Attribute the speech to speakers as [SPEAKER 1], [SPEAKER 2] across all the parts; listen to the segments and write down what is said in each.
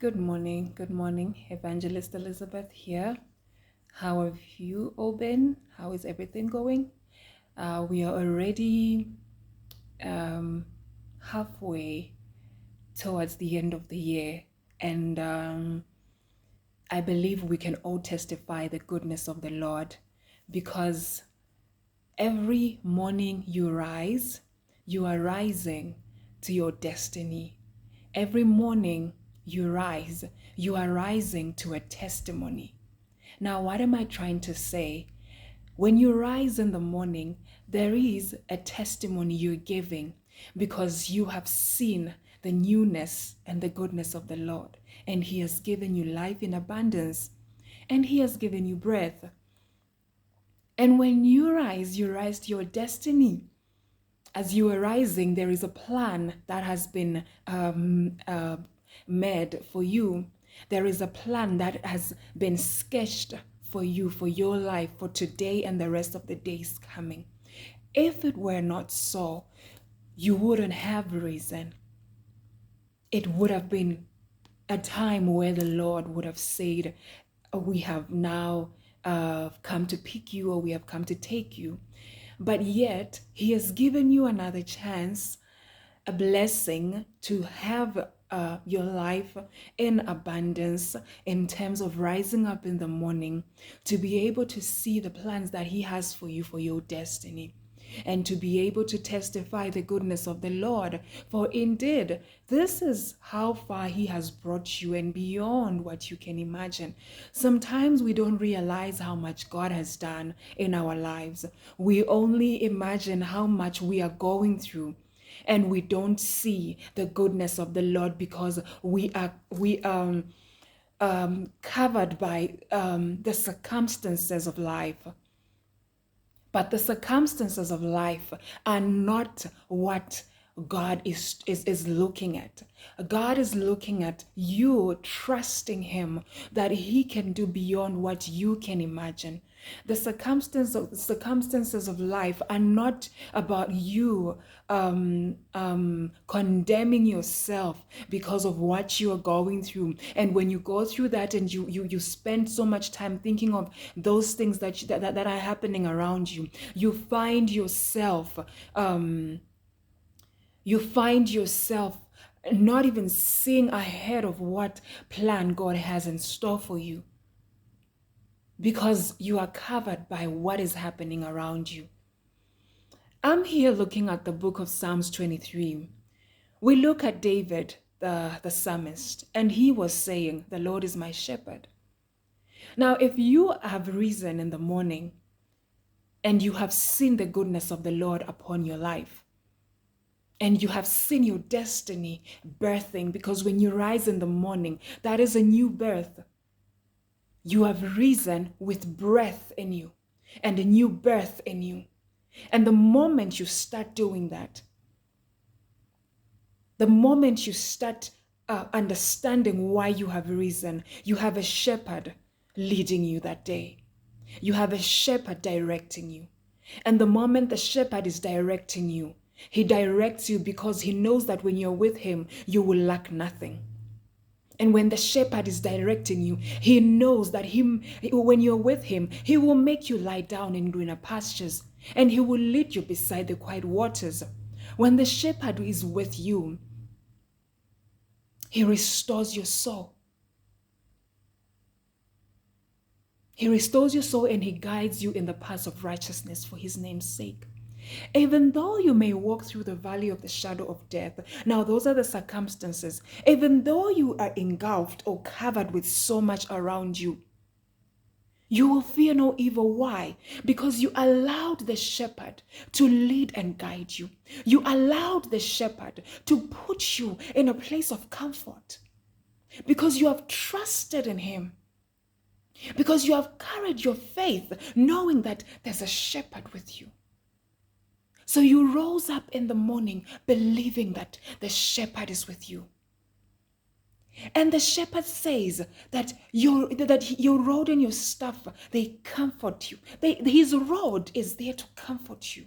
[SPEAKER 1] Good morning. Good morning. Evangelist Elizabeth here. How have you all been? How is everything going? We are already um, halfway towards the end of the year, and I believe we can all testify the goodness of the Lord because every morning you are rising to your destiny. Every morning you rise, you are rising to a testimony. Now, what am I trying to say? When you rise in the morning, there is a testimony you're giving because you have seen the newness and the goodness of the Lord, and He has given you life in abundance, and He has given you breath. And when you rise to your destiny. As you are rising, there is a plan that has been made for you. There is a plan that has been sketched for you, for your life, for today and the rest of the days coming. If it were not so, you wouldn't have risen. It would have been a time where the Lord would have said, we have now come to pick you, or we have come to take you. But yet, He has given you another chance, a blessing to have your life in abundance in terms of rising up in the morning, to be able to see the plans that He has for you for your destiny, and to be able to testify the goodness of the Lord. For indeed, this is how far He has brought you and beyond what you can imagine. Sometimes we don't realize how much God has done in our lives. We only imagine how much we are going through, and we don't see the goodness of the Lord because we are covered by the circumstances of life. But the circumstances of life are not what God is looking at. God is looking at you trusting Him that He can do beyond what you can imagine. The circumstances of life are not about you condemning yourself because of what you are going through. And when you go through that and you spend so much time thinking of those things that are happening around you, you find yourself not even seeing ahead of what plan God has in store for you, because you are covered by what is happening around you. I'm here looking at the book of Psalms 23. We look at David, the psalmist, and he was saying, "The Lord is my shepherd." Now, if you have risen in the morning and you have seen the goodness of the Lord upon your life, and you have seen your destiny birthing, because when you rise in the morning, that is a new birth. You have risen with breath in you and a new birth in you. And the moment you start doing that, the moment you start understanding why you have risen, you have a shepherd leading you that day. You have a shepherd directing you. And the moment the shepherd is directing you, he directs you because he knows that when you're with him, you will lack nothing. And when the shepherd is directing you, he knows that when you're with him, he will make you lie down in greener pastures, and he will lead you beside the quiet waters. When the shepherd is with you, he restores your soul. He restores your soul and he guides you in the paths of righteousness for his name's sake. Even though you may walk through the valley of the shadow of death, now those are the circumstances. Even though you are engulfed or covered with so much around you, you will fear no evil. Why? Because you allowed the shepherd to lead and guide you. You allowed the shepherd to put you in a place of comfort because you have trusted in him. Because you have carried your faith knowing that there's a shepherd with you. So you rose up in the morning believing that the shepherd is with you. And the shepherd says that your rod and your staff, they comfort you. His rod is there to comfort you.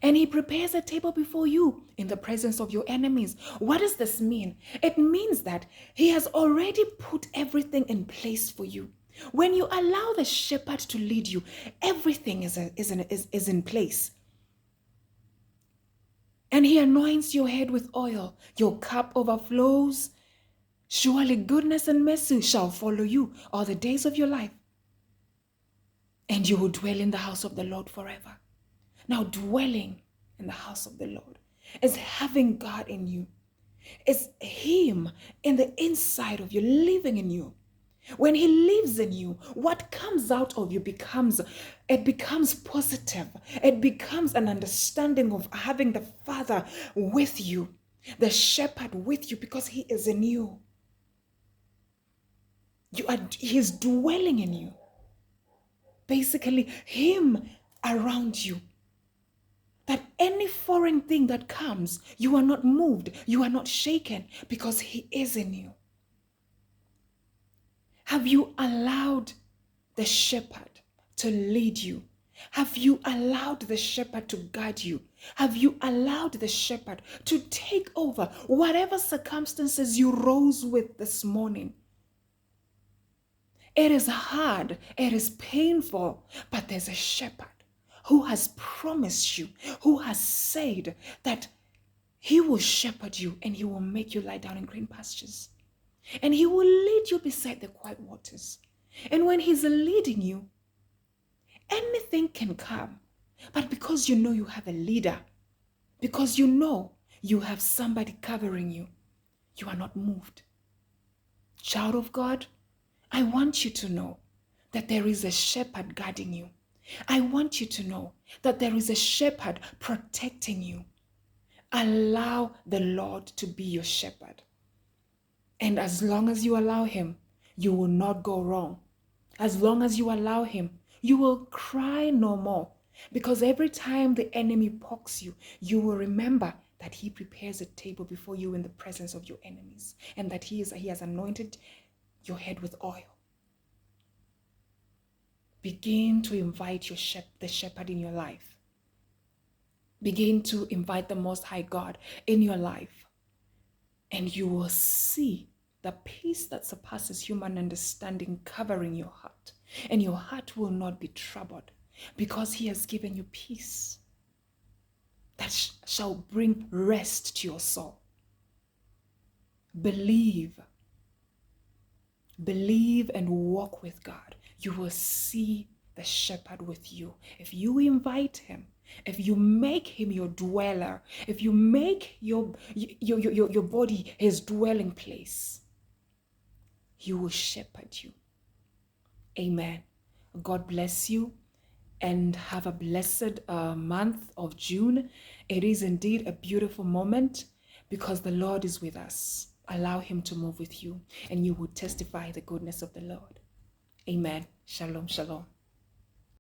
[SPEAKER 1] And he prepares a table before you in the presence of your enemies. What does this mean? It means that he has already put everything in place for you. When you allow the shepherd to lead you, everything is in place. And he anoints your head with oil. Your cup overflows. Surely goodness and mercy shall follow you all the days of your life. And you will dwell in the house of the Lord forever. Now, dwelling in the house of the Lord is having God in you. It's him in the inside of you, living in you. When he lives in you, what comes out of you becomes positive. It becomes an understanding of having the Father with you, the shepherd with you, because he is in you. He's dwelling in you. Basically, him around you. That any foreign thing that comes, you are not moved, you are not shaken, because he is in you. Have you allowed the shepherd to lead you? Have you allowed the shepherd to guide you? Have you allowed the shepherd to take over whatever circumstances you rose with this morning? It is hard, it is painful, but there's a shepherd who has promised you, who has said that he will shepherd you and he will make you lie down in green pastures. And he will lead you beside the quiet waters. And when he's leading you, anything can come. But because you know you have a leader, because you know you have somebody covering you, you are not moved. Child of God, I want you to know that there is a shepherd guarding you. I want you to know that there is a shepherd protecting you. Allow the Lord to be your shepherd. And as long as you allow him, you will not go wrong. As long as you allow him, you will cry no more. Because every time the enemy pokes you, you will remember that he prepares a table before you in the presence of your enemies. And that he has anointed your head with oil. Begin to invite the shepherd in your life. Begin to invite the Most High God in your life. And you will see the peace that surpasses human understanding covering your heart. And your heart will not be troubled because he has given you peace that shall bring rest to your soul. Believe and walk with God. You will see the shepherd with you. If you invite him, if you make him your dweller, if you make your body his dwelling place, he will shepherd you. Amen. God bless you and have a blessed month of June. It is indeed a beautiful moment because the Lord is with us. Allow him to move with you and you will testify the goodness of the Lord. Amen. Shalom, shalom.